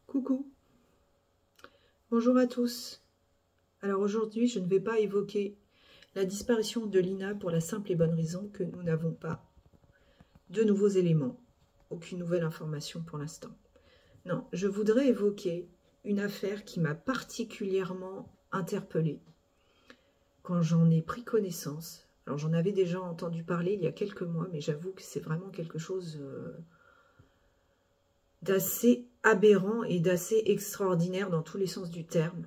Coucou, bonjour à tous. Alors aujourd'hui, je ne vais pas évoquer la disparition de Lina pour la simple et bonne raison que nous n'avons pas de nouveaux éléments, aucune nouvelle information pour l'instant. Non, je voudrais évoquer une affaire qui m'a particulièrement interpellée quand j'en ai pris connaissance. Alors j'en avais déjà entendu parler il y a quelques mois, mais j'avoue que c'est vraiment quelque chose d'assez aberrant et d'assez extraordinaire dans tous les sens du terme.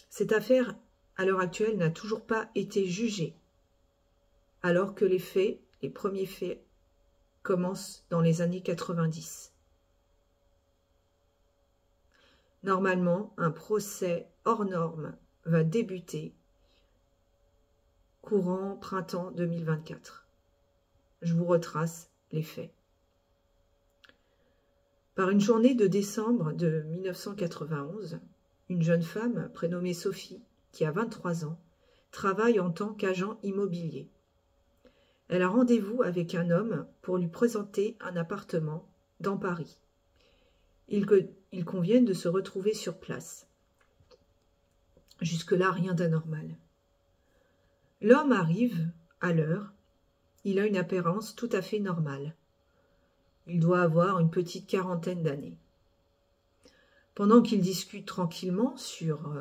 Cette affaire, à l'heure actuelle, n'a toujours pas été jugée, alors que les faits, les premiers faits, commencent dans les années 90. Normalement, un procès hors norme va débuter courant printemps 2024. Je vous retrace les faits. Par une journée de décembre de 1991, une jeune femme prénommée Sophie, qui a 23 ans, travaille en tant qu'agent immobilier. Elle a rendez-vous avec un homme pour lui présenter un appartement dans Paris. Ils conviennent de se retrouver sur place. Jusque-là, rien d'anormal. L'homme arrive à l'heure. Il a une apparence tout à fait normale. Il doit avoir une petite quarantaine d'années. Pendant qu'ils discutent tranquillement sur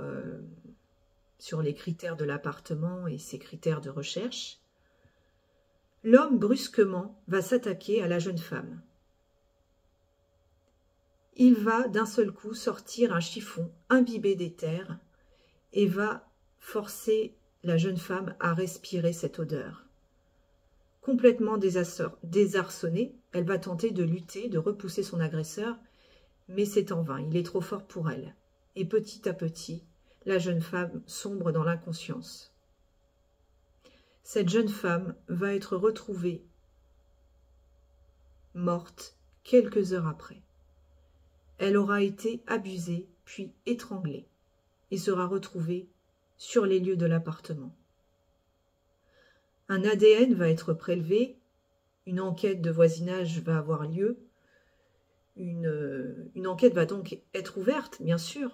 les critères de l'appartement et ses critères de recherche, l'homme brusquement va s'attaquer à la jeune femme. Il va d'un seul coup sortir un chiffon imbibé d'éther et va forcer la jeune femme à respirer cette odeur. Complètement désarçonnée, elle va tenter de lutter, de repousser son agresseur, mais c'est en vain, il est trop fort pour elle. Et petit à petit, la jeune femme sombre dans l'inconscience. Cette jeune femme va être retrouvée morte quelques heures après. Elle aura été abusée, puis étranglée, et sera retrouvée sur les lieux de l'appartement. Un ADN va être prélevé, une enquête de voisinage va avoir lieu, une enquête va donc être ouverte, bien sûr,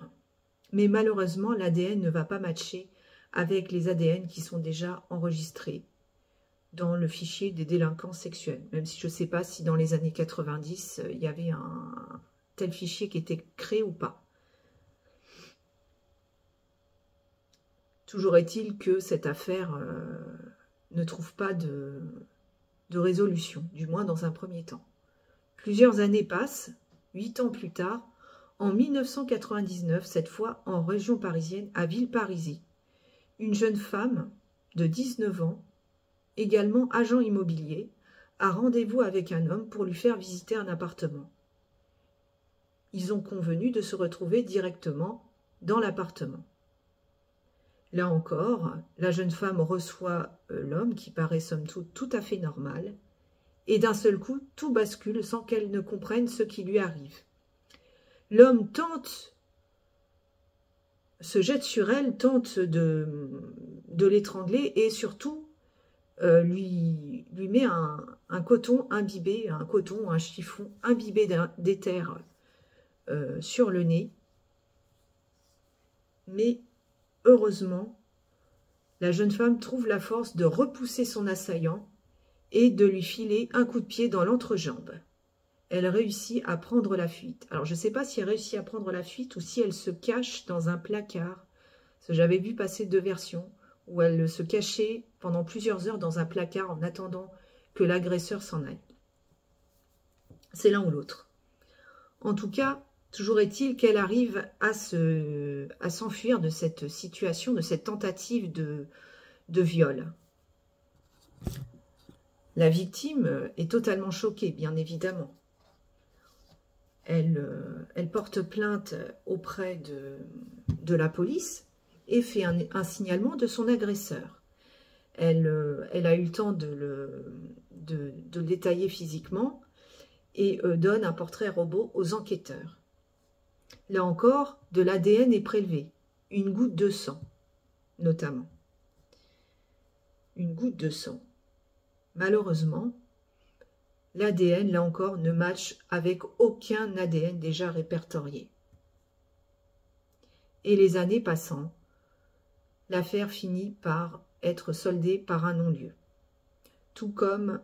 mais malheureusement, l'ADN ne va pas matcher avec les ADN qui sont déjà enregistrés dans le fichier des délinquants sexuels, même si je ne sais pas si dans les années 90, il y avait un tel fichier qui était créé ou pas. Toujours est-il que cette affaire ne trouve pas de résolution, du moins dans un premier temps. Plusieurs années passent, 8 ans plus tard, en 1999, cette fois en région parisienne, à Villeparisis, une jeune femme de 19 ans, également agent immobilier, a rendez-vous avec un homme pour lui faire visiter un appartement. Ils ont convenu de se retrouver directement dans l'appartement. Là encore, la jeune femme reçoit l'homme qui paraît somme toute tout à fait normal, et d'un seul coup, tout bascule sans qu'elle ne comprenne ce qui lui arrive. L'homme se jette sur elle, tente de l'étrangler et surtout lui met un coton imbibé, un chiffon imbibé d'éther sur le nez. Mais heureusement, la jeune femme trouve la force de repousser son assaillant et de lui filer un coup de pied dans l'entrejambe. Elle réussit à prendre la fuite. Alors, je ne sais pas si elle réussit à prendre la fuite ou si elle se cache dans un placard. Parce que j'avais vu passer 2 versions où elle se cachait pendant plusieurs heures dans un placard en attendant que l'agresseur s'en aille. C'est l'un ou l'autre. En tout cas, toujours est-il qu'elle arrive à s'enfuir de cette situation, de cette tentative de viol. La victime est totalement choquée, bien évidemment. Elle porte plainte auprès de la police et fait un signalement de son agresseur. elle a eu le temps de le détailler physiquement et donne un portrait robot aux enquêteurs. Là encore, de l'ADN est prélevé, une goutte de sang, notamment. Une goutte de sang. Malheureusement, l'ADN, là encore, ne matche avec aucun ADN déjà répertorié. Et les années passant, l'affaire finit par être soldée par un non-lieu. Tout comme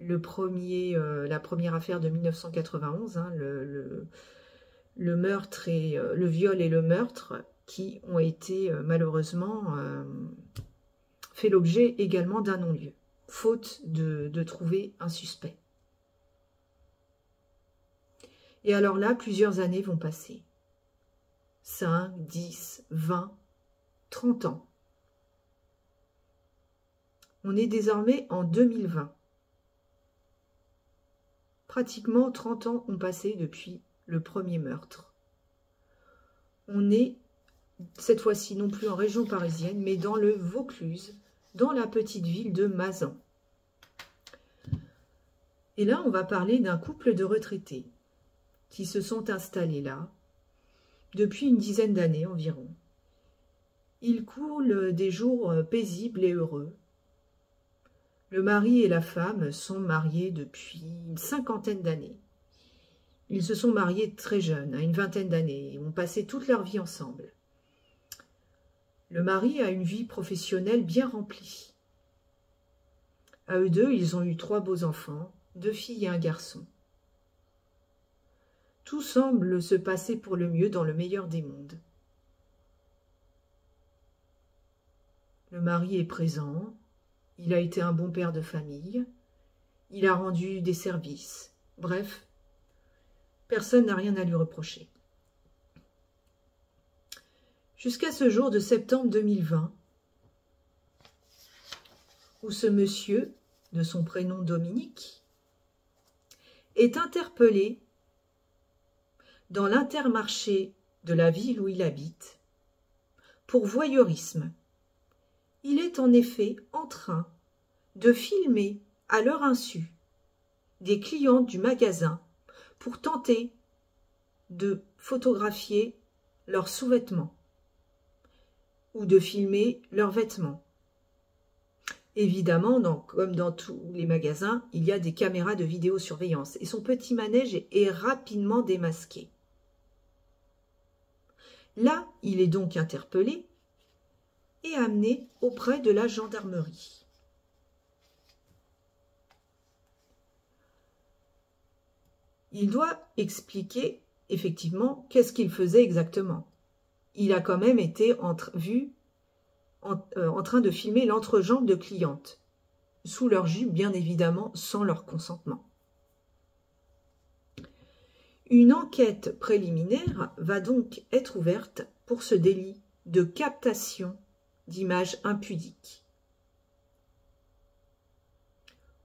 la première affaire de 1991, hein, le meurtre et le viol et le meurtre qui ont été malheureusement fait l'objet également d'un non-lieu, faute de trouver un suspect. Et alors là, plusieurs années vont passer. 5, 10, 20, 30 ans. On est désormais en 2020. Pratiquement 30 ans ont passé depuis le premier meurtre. On est cette fois-ci non plus en région parisienne, mais dans le Vaucluse, dans la petite ville de Mazan. Et là, on va parler d'un couple de retraités qui se sont installés là depuis une dizaine d'années environ. Ils coulent des jours paisibles et heureux. Le mari et la femme sont mariés depuis une cinquantaine d'années. Ils se sont mariés très jeunes, à une vingtaine d'années, et ont passé toute leur vie ensemble. Le mari a une vie professionnelle bien remplie. À eux deux, ils ont eu 3 beaux enfants, 2 filles et un garçon. Tout semble se passer pour le mieux dans le meilleur des mondes. Le mari est présent, il a été un bon père de famille, il a rendu des services. Bref, personne n'a rien à lui reprocher. Jusqu'à ce jour de septembre 2020, où ce monsieur, de son prénom Dominique, est interpellé dans l'Intermarché de la ville où il habite pour voyeurisme. Il est en effet en train de filmer à leur insu des clients du magasin pour tenter de photographier leurs sous-vêtements ou de filmer leurs vêtements. Évidemment, comme dans tous les magasins, il y a des caméras de vidéosurveillance et son petit manège est rapidement démasqué. Là, il est donc interpellé et amené auprès de la gendarmerie. Il doit expliquer effectivement qu'est-ce qu'il faisait exactement. Il a quand même été vu en train de filmer l'entrejambe de clientes, sous leur jupe bien évidemment, sans leur consentement. Une enquête préliminaire va donc être ouverte pour ce délit de captation d'images impudiques.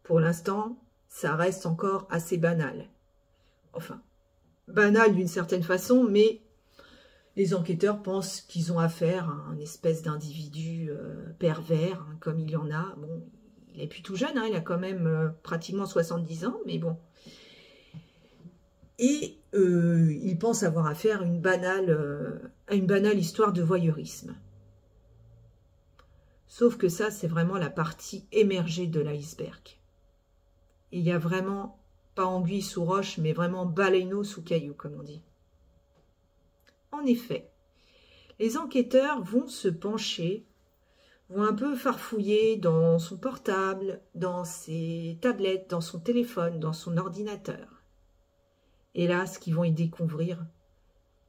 Pour l'instant, ça reste encore assez banal. Enfin, banal d'une certaine façon, mais les enquêteurs pensent qu'ils ont affaire à un espèce d'individu pervers, hein, comme il y en a. Bon, il est plus tout jeune, hein, il a quand même pratiquement 70 ans, mais bon. Et ils pensent avoir affaire à une banale histoire de voyeurisme. Sauf que ça, c'est vraiment la partie émergée de l'iceberg. Il y a vraiment, pas anguille sous roche, mais vraiment baleineau sous caillou, comme on dit. En effet, les enquêteurs vont se pencher, vont un peu farfouiller dans son portable, dans ses tablettes, dans son téléphone, dans son ordinateur. Et là, ce qu'ils vont y découvrir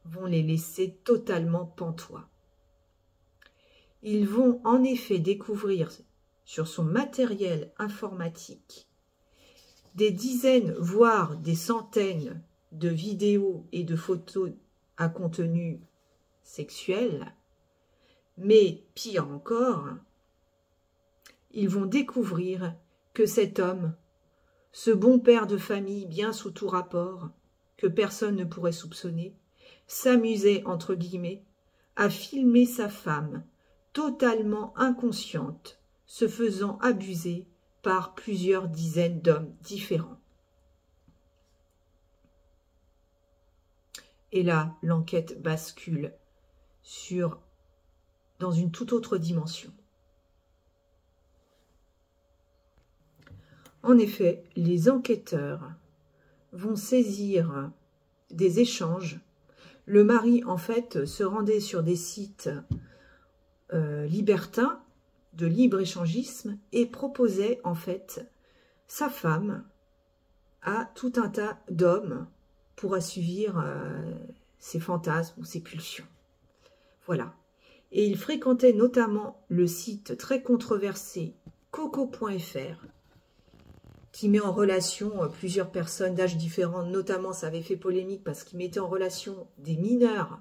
vont les laisser totalement pantois. Ils vont en effet découvrir sur son matériel informatique des dizaines, voire des centaines de vidéos et de photos à contenu sexuel, mais pire encore, ils vont découvrir que cet homme, ce bon père de famille bien sous tout rapport, que personne ne pourrait soupçonner, s'amusait, entre guillemets, à filmer sa femme totalement inconsciente, se faisant abuser par plusieurs dizaines d'hommes différents. Et là, l'enquête bascule dans une toute autre dimension. En effet, les enquêteurs vont saisir des échanges. Le mari, en fait, se rendait sur des sites libertins, de libre-échangisme, et proposait, en fait, sa femme à tout un tas d'hommes pour assouvir ses fantasmes ou ses pulsions. Voilà. Et il fréquentait notamment le site très controversé Coco.fr, qui met en relation plusieurs personnes d'âges différents. Notamment, ça avait fait polémique parce qu'il mettait en relation des mineurs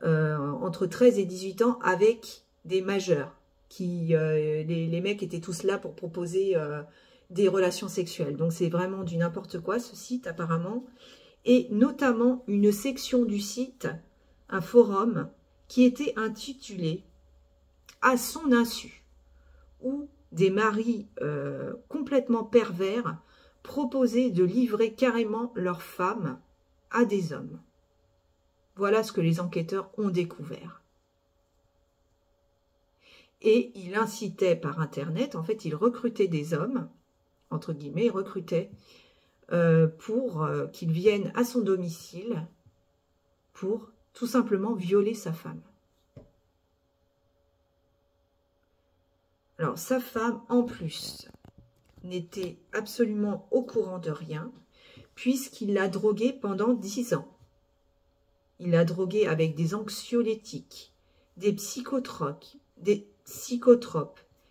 entre 13 et 18 ans avec des majeurs. Les mecs étaient tous là pour proposer des relations sexuelles. Donc, c'est vraiment du n'importe quoi, ce site, apparemment. Et notamment, une section du site, un forum, qui était intitulé « À son insu », où des maris complètement pervers proposaient de livrer carrément leurs femmes à des hommes. Voilà ce que les enquêteurs ont découvert. Et il incitait par Internet, en fait, il recrutait des hommes, entre guillemets, il recrutait pour qu'ils viennent à son domicile pour tout simplement violer sa femme. Alors, sa femme, en plus, n'était absolument au courant de rien, puisqu'il l'a droguée pendant 10 ans. Il l'a droguée avec des anxiolytiques, des psychotropes,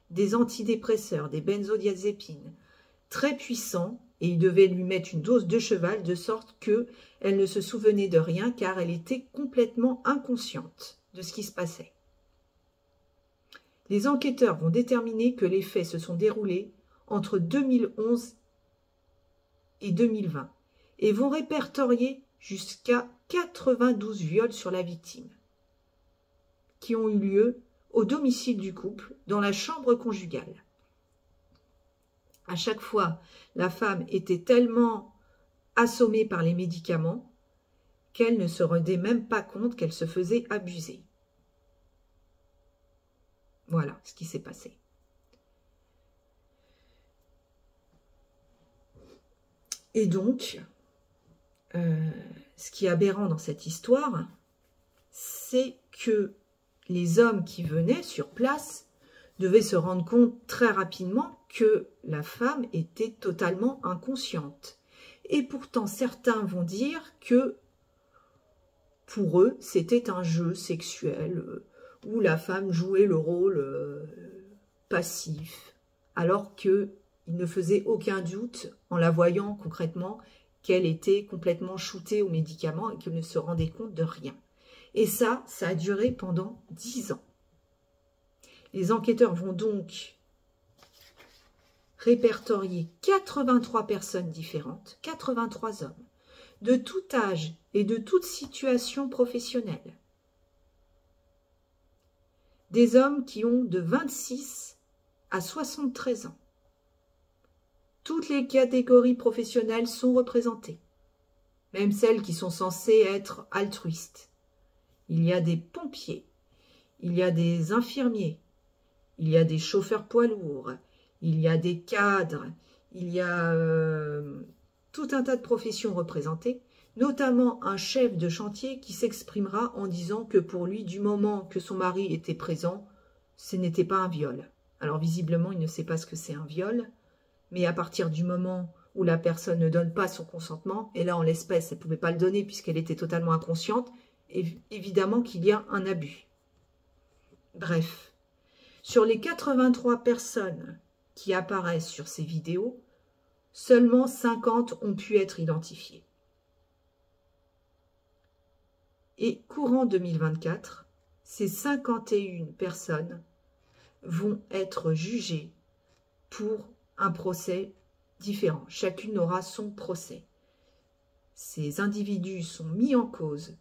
des antidépresseurs, des benzodiazépines, très puissants, et il devait lui mettre une dose de cheval, de sorte qu'elle ne se souvenait de rien, car elle était complètement inconsciente de ce qui se passait. Les enquêteurs vont déterminer que les faits se sont déroulés entre 2011 et 2020 et vont répertorier jusqu'à 92 viols sur la victime qui ont eu lieu au domicile du couple, dans la chambre conjugale. À chaque fois, la femme était tellement assommée par les médicaments qu'elle ne se rendait même pas compte qu'elle se faisait abuser. Voilà ce qui s'est passé. Et donc, ce qui est aberrant dans cette histoire, c'est que les hommes qui venaient sur place devaient se rendre compte très rapidement que la femme était totalement inconsciente. Et pourtant, certains vont dire que pour eux, c'était un jeu sexuel où la femme jouait le rôle passif, alors qu'il ne faisait aucun doute, en la voyant concrètement, qu'elle était complètement shootée aux médicaments et qu'elle ne se rendait compte de rien. Et ça a duré pendant 10 ans. Les enquêteurs vont donc répertorier 83 personnes différentes, 83 hommes, de tout âge et de toute situation professionnelle. Des hommes qui ont de 26 à 73 ans. Toutes les catégories professionnelles sont représentées, même celles qui sont censées être altruistes. Il y a des pompiers, il y a des infirmiers, il y a des chauffeurs poids lourds, il y a des cadres, il y a tout un tas de professions représentées, notamment un chef de chantier qui s'exprimera en disant que pour lui, du moment que son mari était présent, ce n'était pas un viol. Alors visiblement, il ne sait pas ce que c'est un viol, mais à partir du moment où la personne ne donne pas son consentement, et là en l'espèce, elle ne pouvait pas le donner puisqu'elle était totalement inconsciente, évidemment qu'il y a un abus. Bref, sur les 83 personnes qui apparaissent sur ces vidéos, seulement 50 ont pu être identifiées. Et courant 2024, ces 51 personnes vont être jugées pour un procès différent. Chacune aura son procès. Ces individus sont mis en cause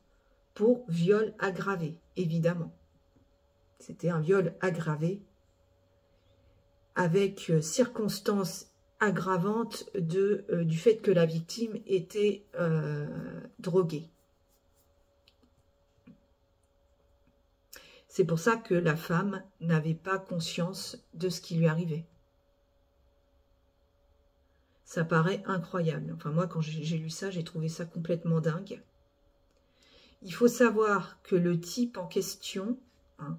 pour viol aggravé, évidemment. C'était un viol aggravé avec circonstances aggravantes du fait que la victime était droguée. C'est pour ça que la femme n'avait pas conscience de ce qui lui arrivait. Ça paraît incroyable. Enfin, moi, quand j'ai lu ça, j'ai trouvé ça complètement dingue. Il faut savoir que le type en question, hein,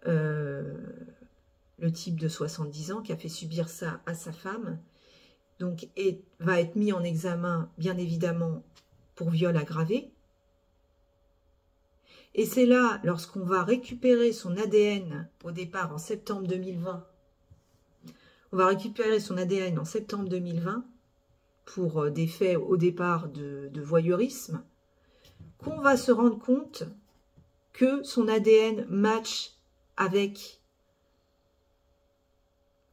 le type de 70 ans qui a fait subir ça à sa femme, donc va être mis en examen, bien évidemment, pour viol aggravé. Et c'est là, lorsqu'on va récupérer son ADN au départ en septembre 2020, on va récupérer son ADN en septembre 2020 pour des faits au départ de voyeurisme, qu'on va se rendre compte que son ADN match avec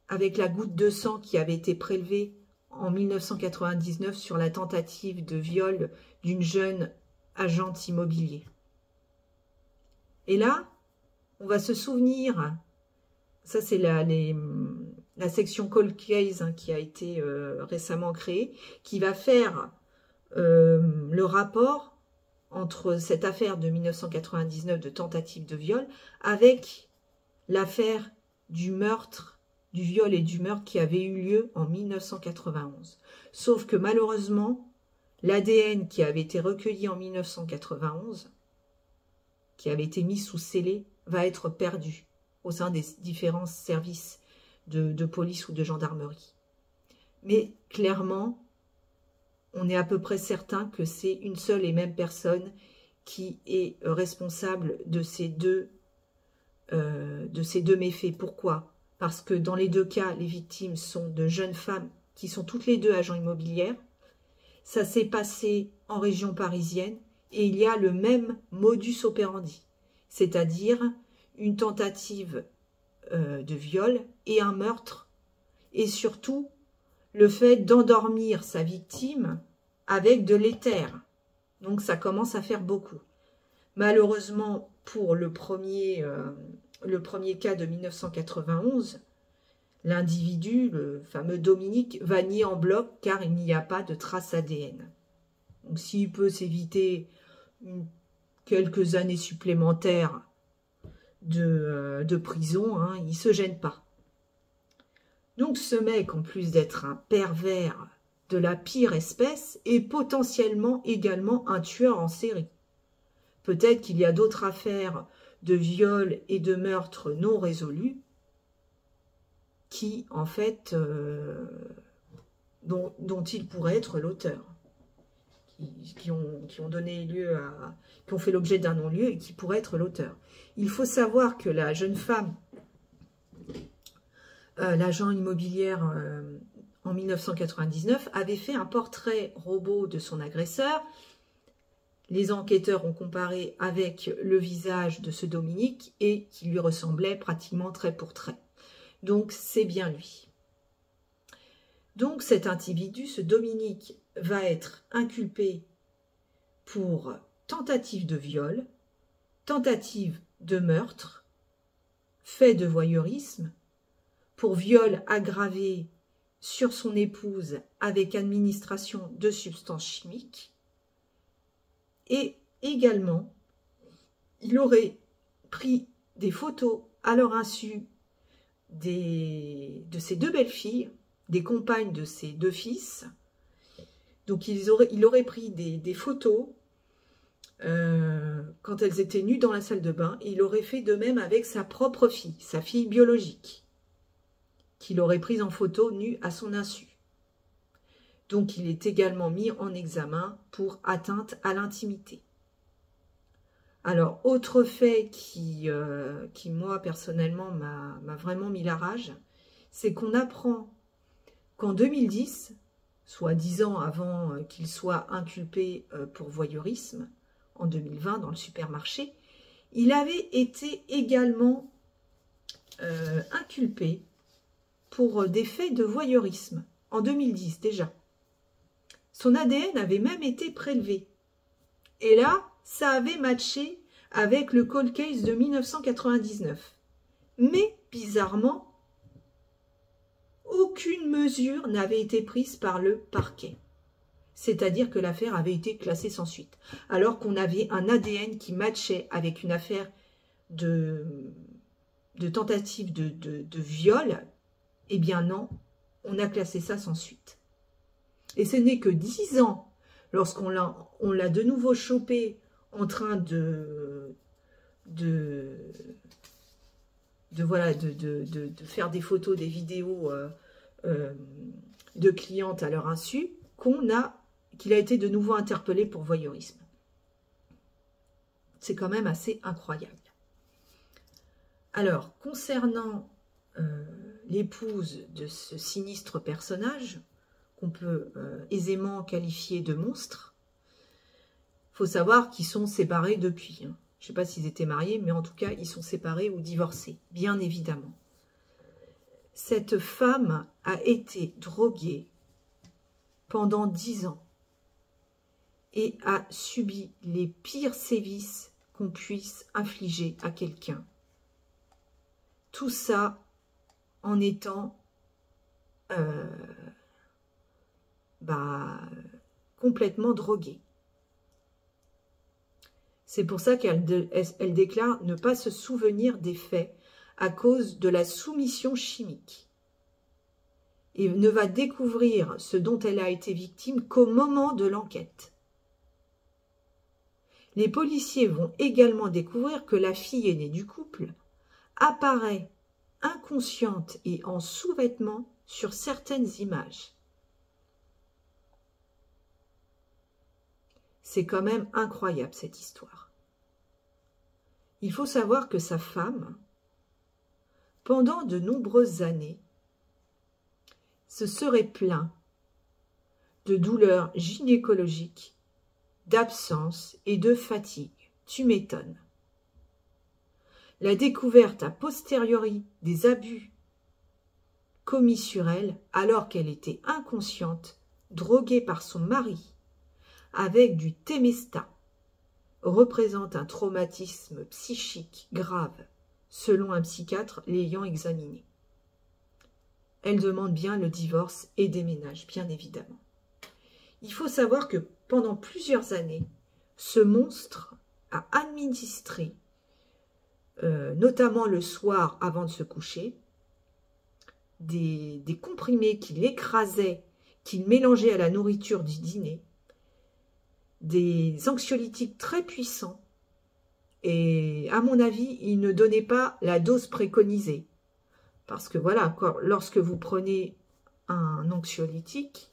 la goutte de sang qui avait été prélevée en 1999 sur la tentative de viol d'une jeune agente immobilier. Et là, on va se souvenir, ça c'est la section Cold Case hein, qui a été récemment créée, qui va faire le rapport entre cette affaire de 1999 de tentative de viol avec l'affaire du meurtre, du viol et du meurtre qui avait eu lieu en 1991. Sauf que malheureusement, l'ADN qui avait été recueilli en 1991, qui avait été mis sous scellé, va être perdu au sein des différents services de police ou de gendarmerie. Mais clairement, on est à peu près certain que c'est une seule et même personne qui est responsable de ces deux méfaits. Pourquoi? Parce que dans les deux cas, les victimes sont de jeunes femmes qui sont toutes les deux agents immobilières. Ça s'est passé en région parisienne et il y a le même modus operandi, c'est-à-dire une tentative de viol et un meurtre, et surtout le fait d'endormir sa victime avec de l'éther. Donc ça commence à faire beaucoup. Malheureusement, pour le premier cas de 1991, l'individu, le fameux Dominique, va nier en bloc car il n'y a pas de trace ADN. Donc s'il peut s'éviter quelques années supplémentaires de prison, hein, il ne se gêne pas. Donc ce mec, en plus d'être un pervers de la pire espèce, est potentiellement également un tueur en série. Peut-être qu'il y a d'autres affaires de viol et de meurtre non résolues qui, en fait, dont il pourrait être l'auteur, qui ont donné lieu à, qui ont fait l'objet d'un non-lieu et qui pourraient être l'auteur. Il faut savoir que la jeune femme, l'agent immobilière en 1999, avait fait un portrait robot de son agresseur. Les enquêteurs ont comparé avec le visage de ce Dominique et qui lui ressemblait pratiquement trait pour trait. Donc c'est bien lui. Donc cet individu, ce Dominique, va être inculpé pour tentative de viol, tentative de meurtre, fait de voyeurisme, pour viol aggravé sur son épouse avec administration de substances chimiques, et également, il aurait pris des photos à leur insu de ses deux belles-filles, des compagnes de ses deux fils. Donc il aurait pris des photos quand elles étaient nues dans la salle de bain, et il aurait fait de même avec sa propre fille, sa fille biologique, qu'il aurait prise en photo nue à son insu. Donc il est également mis en examen pour atteinte à l'intimité. Alors, autre fait qui moi, personnellement, m'a vraiment mis la rage, c'est qu'on apprend qu'en 2010, soit 10 ans avant qu'il soit inculpé pour voyeurisme, en 2020, dans le supermarché, il avait été également inculpé pour des faits de voyeurisme, en 2010 déjà. Son ADN avait même été prélevé. Et là, ça avait matché avec le cold case de 1999. Mais, bizarrement, aucune mesure n'avait été prise par le parquet. C'est-à-dire que l'affaire avait été classée sans suite. Alors qu'on avait un ADN qui matchait avec une affaire de tentative de viol, eh bien non, on a classé ça sans suite. Et ce n'est que 10 ans, lorsqu'on l'a de nouveau chopé en train de faire des photos, des vidéos de clientes à leur insu, qu'il a été de nouveau interpellé pour voyeurisme. C'est quand même assez incroyable. Alors, concernant l'épouse de ce sinistre personnage, qu'on peut aisément qualifier de monstre, il faut savoir qu'ils sont séparés depuis. Je ne sais pas s'ils étaient mariés, mais en tout cas, ils sont séparés ou divorcés, bien évidemment. Cette femme a été droguée pendant 10 ans et a subi les pires sévices qu'on puisse infliger à quelqu'un. Tout ça en étant complètement droguée. C'est pour ça qu'elle déclare ne pas se souvenir des faits à cause de la soumission chimique. Et ne va découvrir ce dont elle a été victime qu'au moment de l'enquête. Les policiers vont également découvrir que la fille aînée du couple apparaît inconsciente et en sous-vêtements sur certaines images. C'est quand même incroyable cette histoire. Il faut savoir que sa femme, pendant de nombreuses années, se serait plaint de douleurs gynécologiques, d'absence et de fatigue. Tu m'étonnes. La découverte a posteriori des abus commis sur elle alors qu'elle était inconsciente, droguée par son mari, avec du Temesta, représente un traumatisme psychique grave, selon un psychiatre l'ayant examiné. Elle demande bien le divorce et déménage, bien évidemment. Il faut savoir que pendant plusieurs années, ce monstre a administré, notamment le soir avant de se coucher, des comprimés qu'il écrasait, qu'il mélangeait à la nourriture du dîner, des anxiolytiques très puissants, et à mon avis, il ne donnait pas la dose préconisée. Parce que voilà, lorsque vous prenez un anxiolytique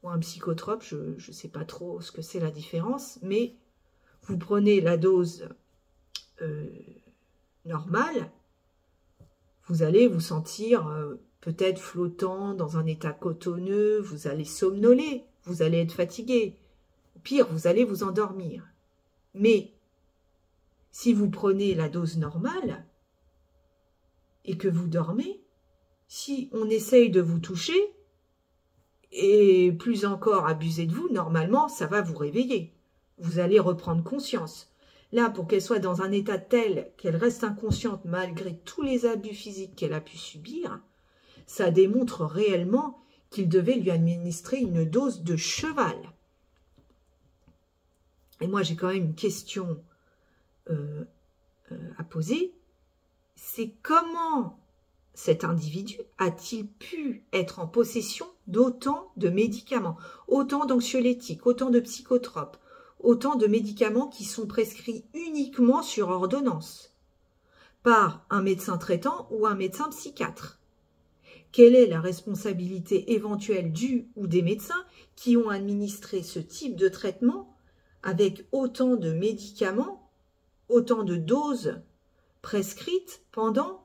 ou un psychotrope, je ne sais pas trop ce que c'est la différence, mais vous prenez la dose normale, vous allez vous sentir peut-être flottant dans un état cotonneux, vous allez somnoler, vous allez être fatigué. Au pire, vous allez vous endormir. Mais si vous prenez la dose normale et que vous dormez, si on essaye de vous toucher, et plus encore abuser de vous, normalement, ça va vous réveiller. Vous allez reprendre conscience. Là, pour qu'elle soit dans un état tel qu'elle reste inconsciente malgré tous les abus physiques qu'elle a pu subir, ça démontre réellement qu'il devait lui administrer une dose de cheval. Et moi, j'ai quand même une question à poser. C'est comment cet individu a-t-il pu être en possession d'autant de médicaments, autant d'anxiolytiques, autant de psychotropes, autant de médicaments qui sont prescrits uniquement sur ordonnance par un médecin traitant ou un médecin psychiatre? Quelle est la responsabilité éventuelle du ou des médecins qui ont administré ce type de traitement avec autant de médicaments, autant de doses prescrites pendant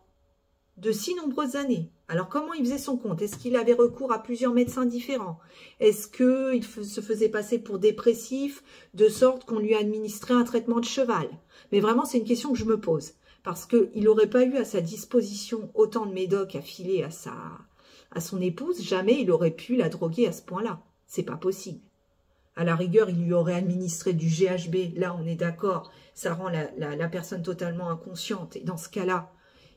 de si nombreuses années? Alors, comment il faisait son compte? Est-ce qu'il avait recours à plusieurs médecins différents? Est-ce qu'il se faisait passer pour dépressif, de sorte qu'on lui administrait un traitement de cheval? Mais vraiment, c'est une question que je me pose. Parce qu'il n'aurait pas eu à sa disposition autant de médocs à filer à son épouse, jamais il aurait pu la droguer à ce point-là. C'est pas possible. À la rigueur, il lui aurait administré du GHB. Là, on est d'accord, ça rend la personne totalement inconsciente. Et dans ce cas-là,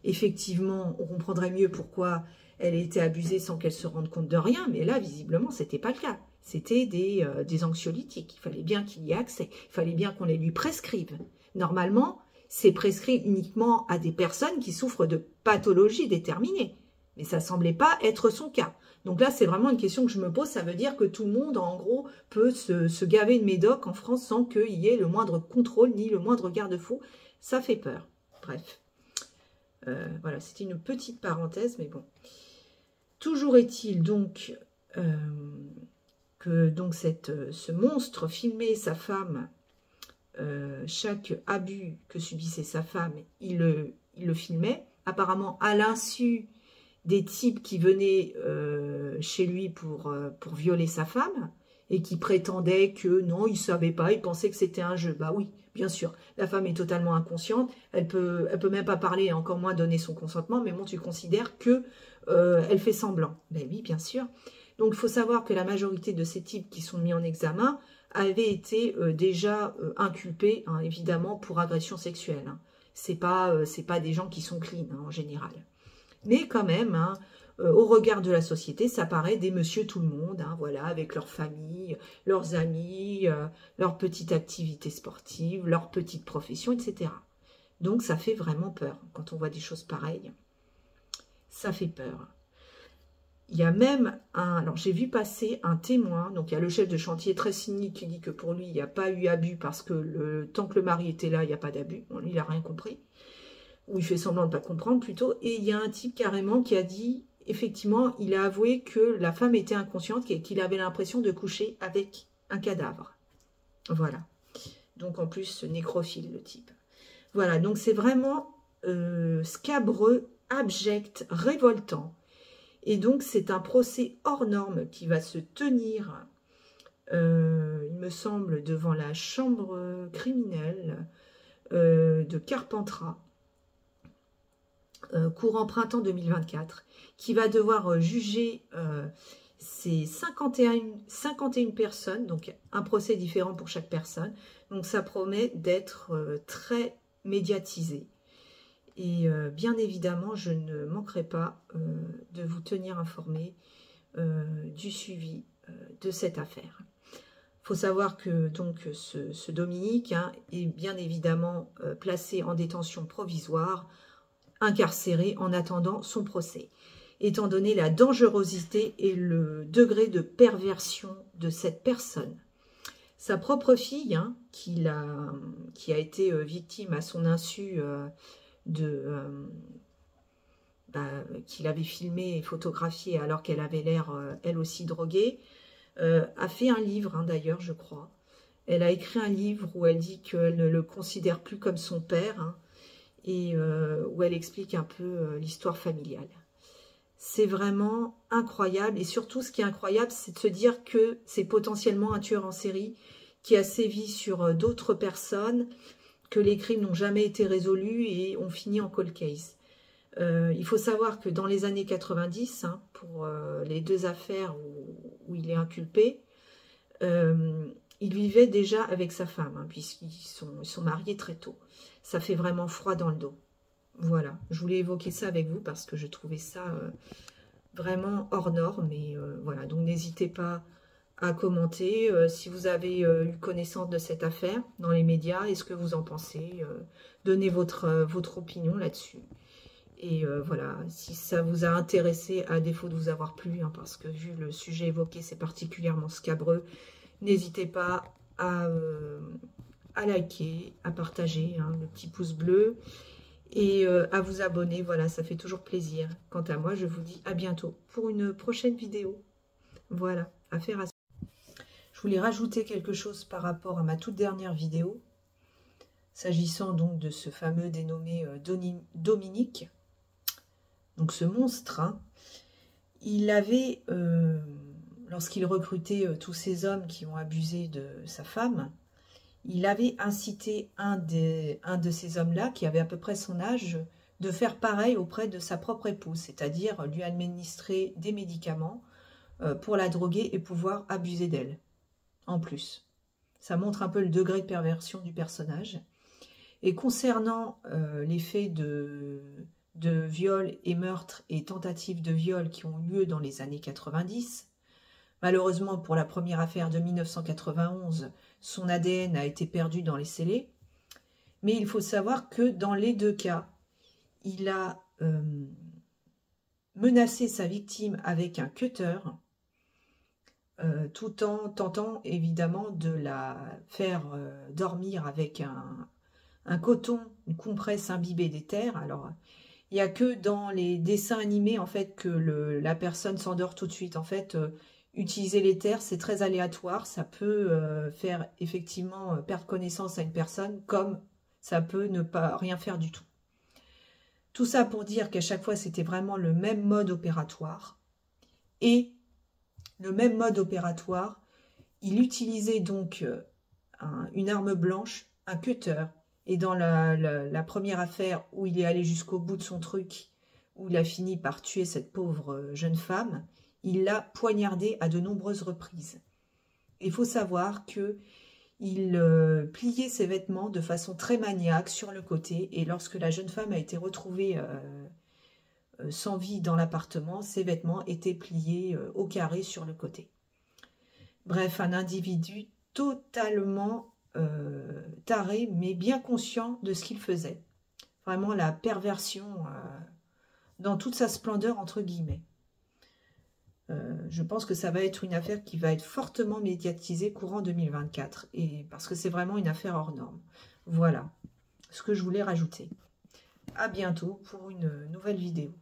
effectivement, on comprendrait mieux pourquoi elle a été abusée sans qu'elle se rende compte de rien. Mais là, visiblement, ce n'était pas le cas. C'était des anxiolytiques. Il fallait bien qu'il y ait accès. Il fallait bien qu'on les lui prescrive. Normalement, c'est prescrit uniquement à des personnes qui souffrent de pathologies déterminées. Mais ça ne semblait pas être son cas. Donc là, c'est vraiment une question que je me pose. Ça veut dire que tout le monde, en gros, peut se gaver de médoc en France sans qu'il y ait le moindre contrôle ni le moindre garde-fou. Ça fait peur. Bref. Voilà, c'était une petite parenthèse, mais bon. Toujours est-il donc que donc ce monstre filmait sa femme, chaque abus que subissait sa femme, il le filmait. Apparemment, à l'insu des types qui venaient chez lui pour violer sa femme et qui prétendaient que non, ils ne savaient pas, ils pensaient que c'était un jeu. Bah oui, bien sûr, la femme est totalement inconsciente, elle peut même pas parler et encore moins donner son consentement, mais bon, tu considères que elle fait semblant. Ben oui, bien sûr. Donc, il faut savoir que la majorité de ces types qui sont mis en examen avaient été déjà inculpés, hein, évidemment, pour agression sexuelle. Hein. C'est pas des gens qui sont clean, hein, en général. Mais quand même, hein, au regard de la société, ça paraît des monsieur tout le monde, hein, voilà, avec leur famille, leurs amis, leur petite activité sportive, leur petite profession, etc. Donc ça fait vraiment peur quand on voit des choses pareilles. Ça fait peur. Il y a même alors j'ai vu passer un témoin, donc il y a le chef de chantier très cynique qui dit que pour lui, il n'y a pas eu abus parce que tant que le mari était là, il n'y a pas d'abus. Bon, lui, il n'a rien compris. Ou il fait semblant de ne pas comprendre plutôt, et il y a un type carrément qui a dit, effectivement, il a avoué que la femme était inconsciente et qu'il avait l'impression de coucher avec un cadavre. Voilà. Donc en plus, nécrophile le type. Voilà, donc c'est vraiment scabreux, abject, révoltant. Et donc c'est un procès hors norme qui va se tenir, il me semble, devant la chambre criminelle de Carpentras, courant printemps 2024, qui va devoir juger ces 51 personnes, donc un procès différent pour chaque personne. Donc ça promet d'être très médiatisé. Et bien évidemment, je ne manquerai pas de vous tenir informé du suivi de cette affaire. Il faut savoir que donc ce Dominique est bien évidemment placé en détention provisoire, incarcéré en attendant son procès, étant donné la dangerosité et le degré de perversion de cette personne. Sa propre fille, qui a été victime à son insu qu'il avait filmé et photographié alors qu'elle avait l'air, elle aussi, droguée, a fait un livre, d'ailleurs, je crois. Elle a écrit un livre où elle dit qu'elle ne le considère plus comme son père, et où elle explique un peu l'histoire familiale. C'est vraiment incroyable, et surtout ce qui est incroyable, c'est de se dire que c'est potentiellement un tueur en série qui a sévi sur d'autres personnes, que les crimes n'ont jamais été résolus et ont fini en cold case. Il faut savoir que dans les années 90, pour les deux affaires où il est inculpé, il vivait déjà avec sa femme, puisqu'ils sont mariés très tôt. Ça fait vraiment froid dans le dos. Voilà, je voulais évoquer ça avec vous parce que je trouvais ça vraiment hors norme. Mais voilà, donc n'hésitez pas à commenter si vous avez eu connaissance de cette affaire dans les médias. Est-ce que vous en pensez? Donnez votre opinion là-dessus. Et voilà, si ça vous a intéressé, à défaut de vous avoir plu, parce que vu le sujet évoqué, c'est particulièrement scabreux, n'hésitez pas à liker, à partager, le petit pouce bleu, et à vous abonner. Voilà, ça fait toujours plaisir. Quant à moi, je vous dis à bientôt pour une prochaine vidéo. Voilà, affaire à suivre. Je voulais rajouter quelque chose par rapport à ma toute dernière vidéo, s'agissant donc de ce fameux dénommé Dominique. Donc ce monstre, il avait, lorsqu'il recrutait tous ces hommes qui ont abusé de sa femme, il avait incité un de ces hommes-là, qui avait à peu près son âge, de faire pareil auprès de sa propre épouse, c'est-à-dire lui administrer des médicaments pour la droguer et pouvoir abuser d'elle. en plus. Ça montre un peu le degré de perversion du personnage. Et concernant les faits de viol et meurtre et tentatives de viol qui ont eu lieu dans les années 90, malheureusement pour la première affaire de 1991, son ADN a été perdu dans les scellés. Mais il faut savoir que dans les deux cas, il a menacé sa victime avec un cutter, tout en tentant évidemment de la faire dormir avec un coton, une compresse imbibée d'éther. Alors, il n'y a que dans les dessins animés en fait que la personne s'endort tout de suite. En fait, utiliser l'éther, c'est très aléatoire. Ça peut faire effectivement perdre connaissance à une personne, comme ça peut ne pas rien faire du tout. Tout ça pour dire qu'à chaque fois, c'était vraiment le même mode opératoire. Et le même mode opératoire, il utilisait donc une arme blanche, un cutter. Et dans la première affaire où il est allé jusqu'au bout de son truc, où il a fini par tuer cette pauvre jeune femme, il l'a poignardée à de nombreuses reprises. Il faut savoir qu'il pliait ses vêtements de façon très maniaque sur le côté, et lorsque la jeune femme a été retrouvée sans vie dans l'appartement, ses vêtements étaient pliés au carré sur le côté. Bref, un individu totalement taré, mais bien conscient de ce qu'il faisait. Vraiment la perversion dans toute sa splendeur, entre guillemets. Je pense que ça va être une affaire qui va être fortement médiatisée courant 2024, et parce que c'est vraiment une affaire hors norme. Voilà ce que je voulais rajouter. À bientôt pour une nouvelle vidéo.